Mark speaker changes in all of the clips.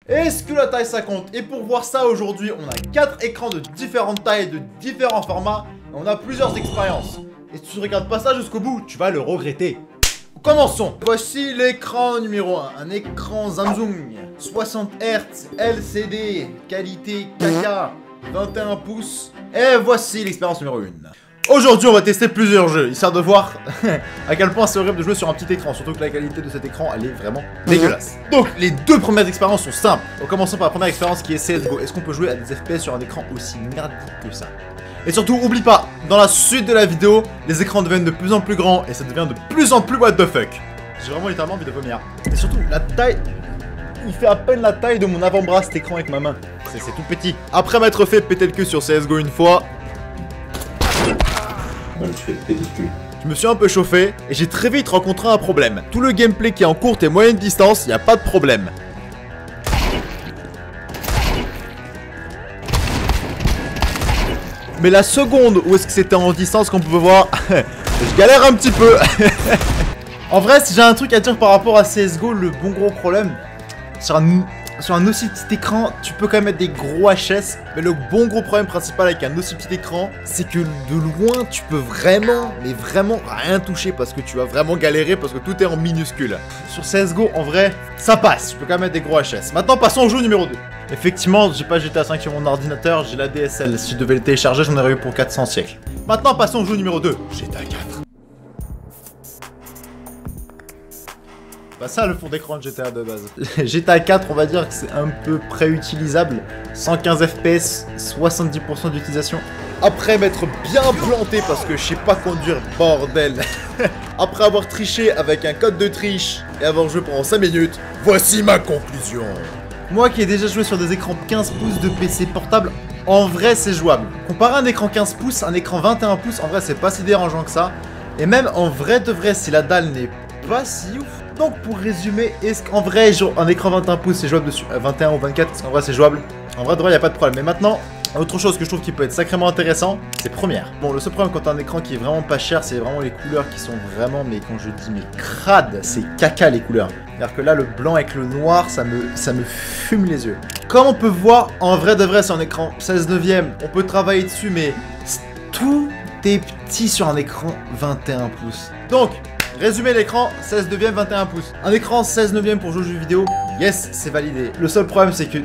Speaker 1: Est-ce que la taille ça compte? Et pour voir ça aujourd'hui, on a 4 écrans de différentes tailles, de différents formats. Et on a plusieurs expériences. Et si tu ne regardes pas ça jusqu'au bout, tu vas le regretter. Commençons. Voici l'écran numéro 1. Un écran Samsung 60 Hz LCD, qualité caca, 21 pouces. Et voici l'expérience numéro 1. Aujourd'hui, on va tester plusieurs jeux, histoire de voir à quel point c'est horrible de jouer sur un petit écran. Surtout que la qualité de cet écran, elle est vraiment dégueulasse. Donc, les deux premières expériences sont simples. On commence par la première expérience qui est CSGO. Est-ce qu'on peut jouer à des FPS sur un écran aussi merdique que ça? Et surtout, oublie pas, dans la suite de la vidéo, les écrans deviennent de plus en plus grands et ça devient de plus en plus what the fuck. J'ai vraiment littéralement envie de vomir. Et surtout, la taille... Il fait à peine la taille de mon avant-bras cet écran avec ma main. C'est tout petit. Après m'être fait péter le cul sur CSGO une fois... Je me suis un peu chauffé et j'ai très vite rencontré un problème. Tout le gameplay qui est en courte et moyenne distance, il n'y a pas de problème. Mais la seconde où est-ce que c'était en distance qu'on pouvait voir, je galère un petit peu. En vrai, si j'ai un truc à dire par rapport à CSGO, le bon gros problème, sur un aussi petit écran, tu peux quand même mettre des gros HS. Mais le bon gros problème principal avec un aussi petit écran, c'est que de loin, tu peux vraiment, mais vraiment rien toucher parce que tu vas vraiment galérer parce que tout est en minuscule. Sur CSGO, en vrai, ça passe. Tu peux quand même mettre des gros HS. Maintenant, passons au jeu numéro 2. Effectivement, j'ai pas GTA 5 sur mon ordinateur, j'ai la DSL. Si je devais le télécharger, j'en aurais eu pour 400 siècles. Maintenant, passons au jeu numéro 2. GTA 4. Bah ça le fond d'écran de GTA de base. GTA 4 on va dire que c'est un peu préutilisable. 115 FPS, 70% d'utilisation. Après m'être bien planté parce que je sais pas conduire, bordel. Après avoir triché avec un code de triche et avoir joué pendant 5 minutes, voici ma conclusion. Moi qui ai déjà joué sur des écrans 15 pouces de PC portable, en vrai c'est jouable. Comparé à un écran 15 pouces, un écran 21 pouces, en vrai c'est pas si dérangeant que ça. Et même en vrai de vrai, si la dalle n'est pas si ouf. Donc pour résumer, est-ce qu'en vrai un écran 21 pouces c'est jouable dessus, 21 ou 24, est-ce qu'en vrai c'est jouable? En vrai de vrai il n'y a pas de problème. Mais maintenant, autre chose que je trouve qui peut être sacrément intéressant, c'est Premiere. Bon, le seul problème quand t'as un écran qui est vraiment pas cher, c'est vraiment les couleurs qui sont vraiment, mais quand je dis mais crade, c'est caca les couleurs. C'est-à-dire que là le blanc avec le noir, ça me fume les yeux. Comme on peut voir, en vrai de vrai c'est un écran 16/9, on peut travailler dessus mais tout est petit sur un écran 21 pouces. Donc, résumé l'écran, 16/9, 21 pouces. Un écran 16/9 pour jouer aux jeux vidéo, yes, c'est validé. Le seul problème, c'est que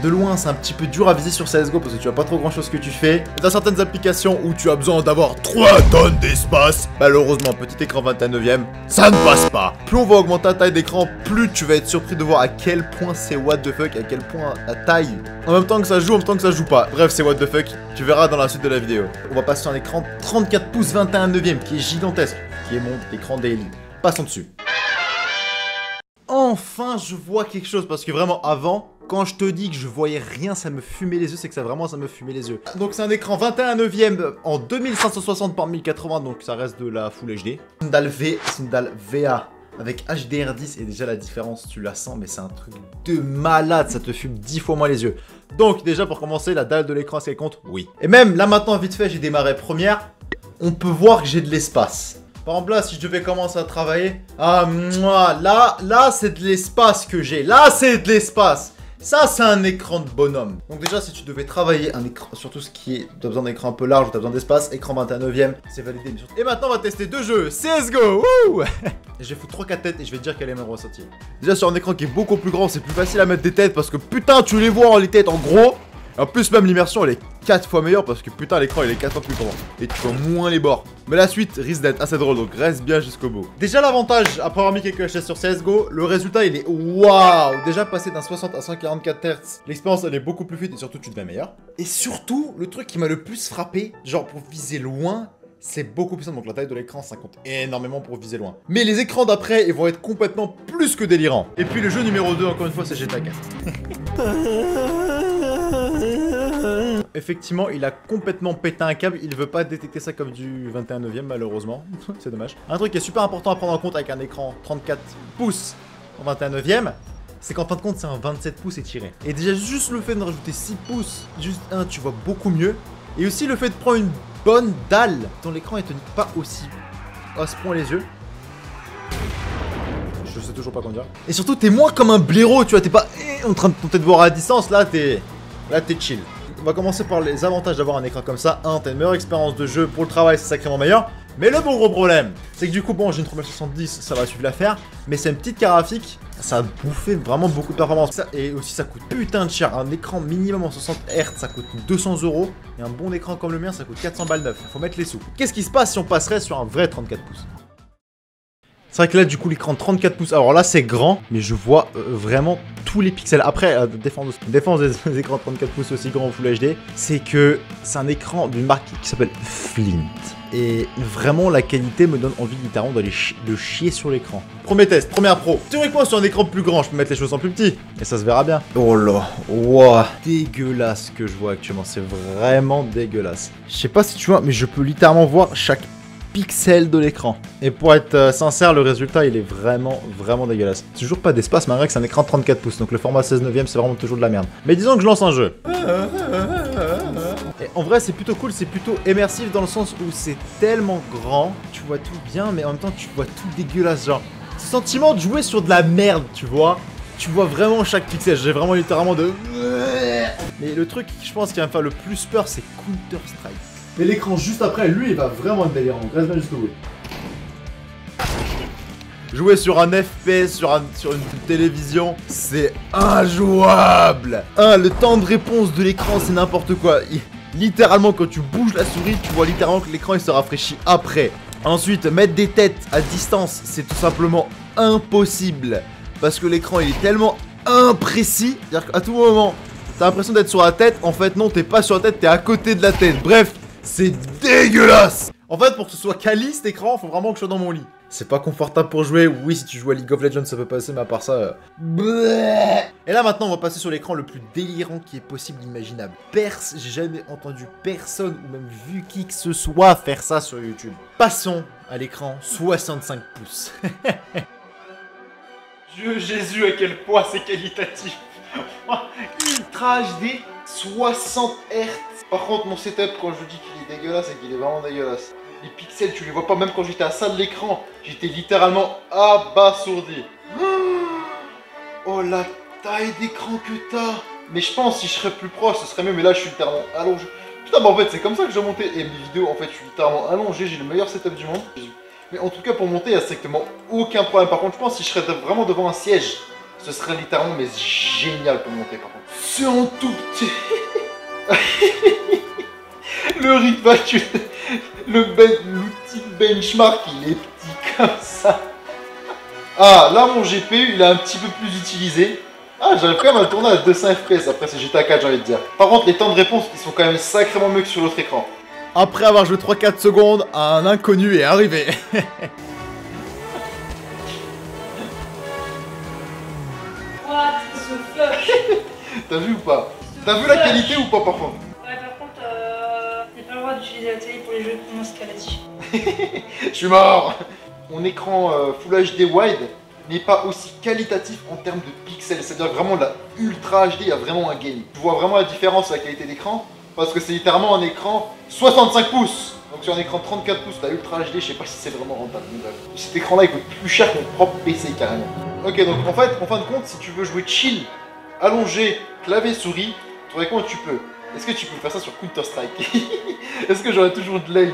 Speaker 1: de loin, c'est un petit peu dur à viser sur CSGO parce que tu as pas trop grand chose que tu fais. Dans certaines applications où tu as besoin d'avoir 3 tonnes d'espace, malheureusement, petit écran 21/9, ça ne passe pas. Plus on va augmenter la taille d'écran, plus tu vas être surpris de voir à quel point c'est what the fuck, à quel point la taille, en même temps que ça joue, en même temps que ça joue pas. Bref, c'est what the fuck, tu verras dans la suite de la vidéo. On va passer sur un écran 34 pouces 21/9 qui est gigantesque, qui est mon écran daily. Passons dessus. Enfin, je vois quelque chose parce que vraiment avant, quand je te dis que je voyais rien, ça me fumait les yeux, c'est que ça vraiment ça me fumait les yeux. Donc c'est un écran 21/9 en 2560 par 1080, donc ça reste de la Full HD. C'est une dalle V, c'est une dalle VA avec HDR10 et déjà la différence tu la sens, mais c'est un truc de malade, ça te fume 10 fois moins les yeux. Donc déjà pour commencer, la dalle de l'écran, est-ce qu'elle compte? Oui. Et même là maintenant vite fait, j'ai démarré Premiere, on peut voir que j'ai de l'espace. Par exemple là, si je devais commencer à travailler, là c'est de l'espace que j'ai, là c'est de l'espace. Ça c'est un écran de bonhomme. Donc déjà si tu devais travailler un écran, surtout ce qui est, tu as besoin d'écran un peu large, tu as besoin d'espace, écran 21/9, c'est validé. Et maintenant on va tester deux jeux, CSGO, wouh. Je vais foutre 3-4 têtes et je vais te dire quel est mon ressenti. Déjà sur un écran qui est beaucoup plus grand, c'est plus facile à mettre des têtes parce que putain tu les vois les têtes en gros. En plus même l'immersion elle est 4 fois meilleure parce que putain l'écran il est 4 fois plus grand. Et tu vois moins les bords. Mais la suite risque d'être assez drôle donc reste bien jusqu'au bout. Déjà l'avantage après avoir mis quelques HS sur CSGO, le résultat il est waouh. Déjà passé d'un 60 à 144 Hz, l'expérience elle est beaucoup plus fluide et surtout tu deviens meilleur. Et surtout le truc qui m'a le plus frappé, genre pour viser loin, c'est beaucoup plus simple, donc la taille de l'écran ça compte énormément pour viser loin. Mais les écrans d'après ils vont être complètement plus que délirants. Et puis le jeu numéro 2 encore une fois c'est GTA 4. Effectivement il a complètement pété un câble, il veut pas détecter ça comme du 21/9 malheureusement, c'est dommage. Un truc qui est super important à prendre en compte avec un écran 34 pouces en 21/9, c'est qu'en fin de compte c'est un 27 pouces étiré. Et déjà juste le fait de rajouter 6 pouces, juste un tu vois beaucoup mieux. Et aussi le fait de prendre une bonne dalle dont l'écran ne te nique pas aussi à ce point les yeux. Je sais toujours pas conduire. Et surtout, t'es moins comme un blaireau, tu vois, t'es pas en train de tenter de voir à distance, là, t'es chill. On va commencer par les avantages d'avoir un écran comme ça. T'as une meilleure expérience de jeu, pour le travail, c'est sacrément meilleur. Mais le bon gros problème, c'est que du coup, bon, j'ai une 3070, ça va suivre l'affaire. Mais c'est une petite carte graphique, ça a bouffé vraiment beaucoup de performance. Et aussi, ça coûte putain de cher. Un écran minimum en 60 Hz, ça coûte 200 €. Et un bon écran comme le mien, ça coûte 400 balles neuf. Faut mettre les sous. Qu'est-ce qui se passe si on passerait sur un vrai 34 pouces? C'est vrai que là, du coup, l'écran 34 pouces, alors là, c'est grand, mais je vois vraiment tous les pixels. Après, défense des écrans 34 pouces aussi grands en Full HD, c'est que c'est un écran d'une marque qui s'appelle Flint. Et vraiment, la qualité me donne envie littéralement d'aller de chier sur l'écran. Premier test, première pro. Théoriquement, sur un écran plus grand, je peux mettre les choses en plus petit. Et ça se verra bien. Oh là, wow, dégueulasse ce que je vois actuellement. C'est vraiment dégueulasse. Je sais pas si tu vois, mais je peux littéralement voir chaque pixel de l'écran. Et pour être sincère, le résultat il est vraiment dégueulasse. Toujours pas d'espace, malgré que c'est un écran de 34 pouces, donc le format 16/9 c'est vraiment toujours de la merde. Mais disons que je lance un jeu. Et en vrai c'est plutôt cool, c'est plutôt immersif dans le sens où c'est tellement grand, tu vois tout bien, mais en même temps tu vois tout dégueulasse, genre. Ce sentiment de jouer sur de la merde, tu vois. Tu vois vraiment chaque pixel, j'ai vraiment littéralement de... Mais le truc je pense qui va me faire le plus peur c'est Counter-Strike. Mais l'écran juste après, lui, il va vraiment être délirant. Reste bien jusqu'au bout. Jouer sur un FPS, sur une télévision, c'est injouable. Le temps de réponse de l'écran, c'est n'importe quoi. Littéralement, quand tu bouges la souris, tu vois littéralement que l'écran, il se rafraîchit après. Ensuite, mettre des têtes à distance, c'est tout simplement impossible. Parce que l'écran, il est tellement imprécis. C'est-à-dire qu'à tout moment, t'as l'impression d'être sur la tête. En fait, non, t'es pas sur la tête, t'es à côté de la tête. Bref. C'est dégueulasse! En fait, pour que ce soit quali cet écran, faut vraiment que je sois dans mon lit. C'est pas confortable pour jouer. Oui, si tu joues à League of Legends, ça peut passer, mais à part ça... Et là, maintenant, on va passer sur l'écran le plus délirant qui est possible, imaginable. J'ai jamais entendu personne ou même vu qui que ce soit faire ça sur YouTube. Passons à l'écran 65 pouces. Dieu Jésus, à quel point c'est qualitatif. Ultra HD, 60 Hz. Par contre, mon setup, quand je vous dis qu'il est dégueulasse, c'est qu'il est vraiment dégueulasse. Les pixels, tu les vois pas, même quand j'étais à ça de l'écran, j'étais littéralement abasourdi. Oh, la taille d'écran que t'as. Mais je pense, si je serais plus proche, ce serait mieux, mais là, je suis littéralement allongé. Putain, mais en fait, c'est comme ça que je montais. Et mes vidéos, en fait, je suis littéralement allongé, j'ai le meilleur setup du monde. Mais en tout cas, pour monter, il n'y a strictement aucun problème. Par contre, je pense, si je serais vraiment devant un siège, ce serait littéralement, mais génial pour monter, par contre. C'est un tout petit... Le rythme, l'outil benchmark, il est petit comme ça. Ah, là, mon GPU, il est un petit peu plus utilisé. Ah, j'arrive quand même à le tourner à 200 FPS. Après, c'est GTA 4, j'ai envie de dire. Par contre, les temps de réponse, ils sont quand même sacrément mieux que sur l'autre écran. Après avoir joué 3-4 secondes, un inconnu est arrivé.
Speaker 2: What the fuck?
Speaker 1: T'as vu ou pas? T'as vu la qualité ou pas par contre?
Speaker 2: Ouais, par contre, t'as pas le droit d'utiliser la télé pour les jeux dans ce cas-là.
Speaker 1: Je suis mort. Mon écran Full HD wide n'est pas aussi qualitatif en termes de pixels. C'est-à-dire vraiment la Ultra HD, il y a vraiment un gain. Tu vois vraiment la différence sur la qualité d'écran parce que c'est littéralement un écran 65 pouces. Donc sur un écran 34 pouces, la Ultra HD, je sais pas si c'est vraiment rentable. Cet écran-là, il coûte plus cher que mon propre PC carrément. Ok, donc en fait, en fin de compte, si tu veux jouer chill, allongé, clavier souris, comment tu peux. Est-ce que tu peux faire ça sur Counter-Strike? Est-ce que j'aurais toujours de l'aim?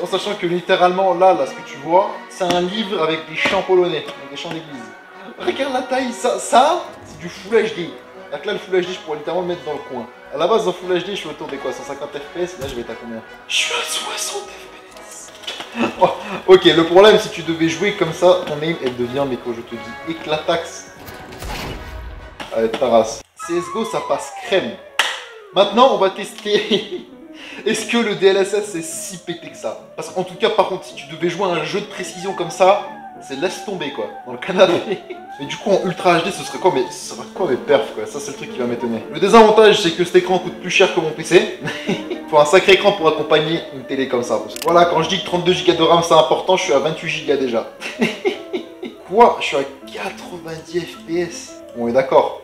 Speaker 1: En sachant que littéralement, là, ce que tu vois, c'est un livre avec des chants polonais, des chants d'église. Regarde la taille, ça c'est du Full HD. Donc là, le Full HD, je pourrais littéralement le mettre dans le coin. À la base, dans Full HD, je suis autour des quoi, 150 FPS, là, je vais être à combien? Je suis à 60 FPS. Oh, ok, le problème, si tu devais jouer comme ça, ton aim, elle devient, mais quand je te dis éclataxe. Allez, ta race. CSGO, ça passe crème. Maintenant, on va tester. Est-ce que le DLSS c'est si pété que ça? Parce qu'en tout cas, par contre, si tu devais jouer à un jeu de précision comme ça, c'est laisse tomber quoi, dans le canapé. Mais du coup, en Ultra HD, ce serait quoi? Mais ce serait quoi mes perfs quoi? Ça, c'est le truc qui va m'étonner. Le désavantage, c'est que cet écran coûte plus cher que mon PC. Faut un sacré écran pour accompagner une télé comme ça. Voilà, quand je dis que 32 Go de RAM c'est important, je suis à 28 Go déjà. Quoi? Je suis à 90 FPS. On est d'accord.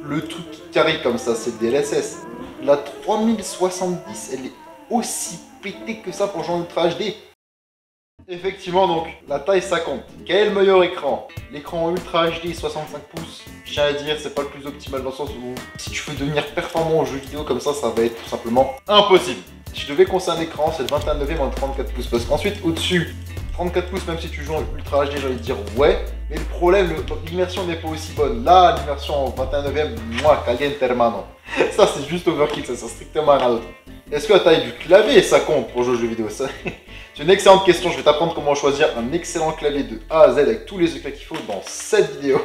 Speaker 1: Le truc qui carré comme ça, c'est le DLSS. La 3070, elle est aussi pétée que ça pour jouer en Ultra HD. Effectivement, donc, la taille ça compte. Quel est le meilleur écran? L'écran Ultra HD 65 pouces, je tiens à dire, c'est pas le plus optimal dans le sens où si tu veux devenir performant en jeu vidéo comme ça va être tout simplement impossible. Si je devais conseiller un écran, c'est le 21/9 en 34 pouces. Parce qu'ensuite, au-dessus, 34 pouces, même si tu joues en Ultra HD, j'ai envie de dire ouais. Mais le problème, l'immersion n'est pas aussi bonne. Là, l'immersion en 21/9, moi, caliente hermano. Ça, c'est juste overkill, ça sert strictement à rien d'autre. Est-ce que la taille du clavier, ça compte pour jouer aux jeux vidéo? Ça, c'est une excellente question. Je vais t'apprendre comment choisir un excellent clavier de A à Z avec tous les éclats qu'il faut dans cette vidéo.